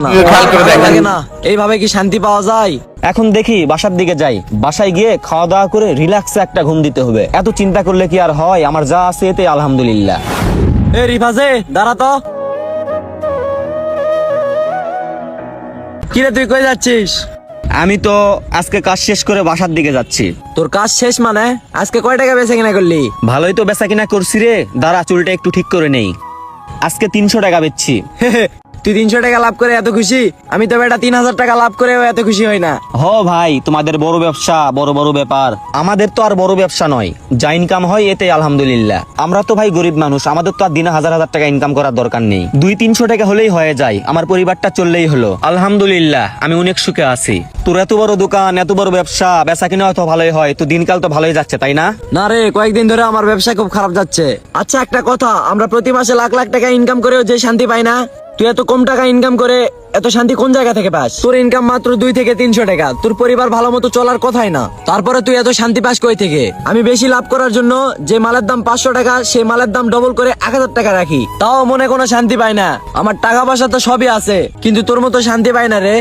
খেয়াল করে দেখেন। লাগে না, এইভাবে কি শান্তি পাওয়া যায়? এখন দেখি বাসার দিকে যাই, বাসায় গিয়ে খাওয়া দাওয়া করে রিল্যাক্সে একটা ঘুম দিতে হবে। এত চিন্তা করলে কি আর হয়? আমার যা আছে এতে আলহামদুলিল্লাহ। এ রিফাজে দাঁড়া তো। কিরে তুই কই যাচ্ছিস? আমি তো আজকে কাজ শেষ করে বাসার দিকে যাচ্ছি। তোর কাজ শেষ মানে? আজকে কয় টাকা বেচে কিনা করলি? ভালোই তো বেচা কিনা করছি রে। দাঁড়া চুলটা একটু ঠিক করে নেই। আজকে 300 টাকা বেচছি। তুই 300 টাকা লাভ করে এত খুশি? আমি তো বেটা 3000 টাকা লাভ করেও এত খুশি হই না। হ ভাই, তোমাদের বড় ব্যবসা, বড় বড় ব্যাপার। আমাদের তো আর বড় ব্যবসা নয়, যা ইনকাম হয় এতে আলহামদুলিল্লাহ। আমরা তো ভাই গরিব মানুষ, আমাদের তো আর দিনে হাজার হাজার টাকা ইনকাম করার দরকার নেই। 200-300 টাকা হলেই হয়ে যায়, আমার পরিবারটা চললেই হলো। আলহামদুলিল্লাহ, আমি অনেক সুখে আছি। তোর এত বড় দোকান, এত বড় ব্যবসা, বেচা কিনা হয়তো ভালোই হয়, তো দিনকাল তো ভালোই যাচ্ছে, তাই না? না রে, কয়েকদিন ধরে আমার ব্যবসা খুব খারাপ যাচ্ছে। আচ্ছা একটা কথা, আমরা প্রতি মাসে লাখ লাখ টাকা ইনকাম করেও যে শান্তি পাই না, তুই এত কম টাকা ইনকাম করে এত শান্তি কোন জায়গা থেকে পাস? তোর ইনকাম মাত্র 2 থেকে 300 টাকা, তোর পরিবার ভালো মতো চলার কথাই না, তারপরে তুই এত শান্তি পাস কই থেকে? আমি বেশি লাভ করার জন্য যে মালের দাম 500 টাকা, সেই মালের দাম ডবল করে 1000 টাকা রাখি, তাও মনে কোনো শান্তি পাই না। আমার টাকা পয়সা তো সবই আছে, কিন্তু তোর মতো শান্তি পাই না রে।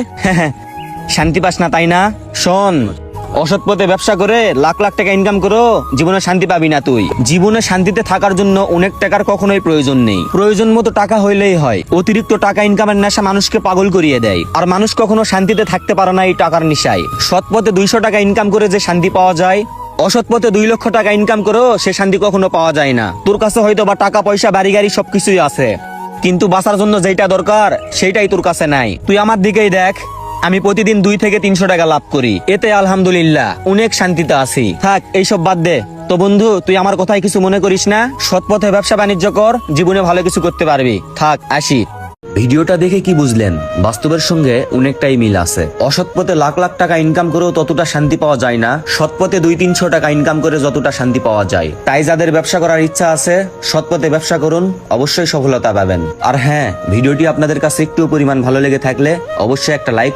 শান্তি পাস না তাই না? শোন, অসৎ পথে ব্যবসা করে লাখ লাখ টাকা ইনকাম করো, জীবনে শান্তি পাবি না তুই। জীবনে শান্তিতে থাকার জন্য অনেক টাকার কখনোই প্রয়োজন নেই। প্রয়োজন মতো টাকা হইলেই হয়। অতিরিক্ত টাকা ইনকামের নেশা মানুষকে পাগল করিয়ে দেয়, আর মানুষ কখনো শান্তিতে থাকতে পারে না এই টাকার নেশায়। সৎ পথে 200 টাকা ইনকাম করে যে শান্তি পাওয়া যায়, অসৎ পথে 2 লক্ষ টাকা ইনকাম করো সে শান্তি কখনো পাওয়া যায় না। তোর কাছে হয়তো বা টাকা পয়সা, বাড়ি গাড়ি সবকিছুই আছে, কিন্তু বাঁচার জন্য যেটা দরকার সেইটাই তোর কাছে নাই। তুই আমার দিকেই দেখ, আমি প্রতিদিন 2 থেকে 300 টাকা লাভ করি, এতে আলহামদুলিল্লাহ অনেক শান্তিতে আছি। থাক এইসব বাদ দে তো বন্ধু, তুই আমার কথায় কিছু মনে করিস না। সৎ পথে ব্যবসা বাণিজ্য কর, জীবনে ভালো কিছু করতে পারবি। থাক আসি। ভিডিওটা দেখে কি বুঝলেন? বাস্তবের সঙ্গে অনেকটাই মিল আছে। অসৎ পথে লাখ লাখ টাকা ইনকাম করেও ততটা শান্তি পাওয়া যায় না, সৎ পথে 200-300 টাকা ইনকাম করে যতটা শান্তি পাওয়া যায়। তাই যাদের ব্যবসা করার ইচ্ছা আছে, সৎ পথে ব্যবসা করুন, অবশ্যই সফলতা পাবেন। আর হ্যাঁ, ভিডিওটি আপনাদের কাছে একটু পরিমাণ ভালো লেগে থাকলে অবশ্যই একটা লাইক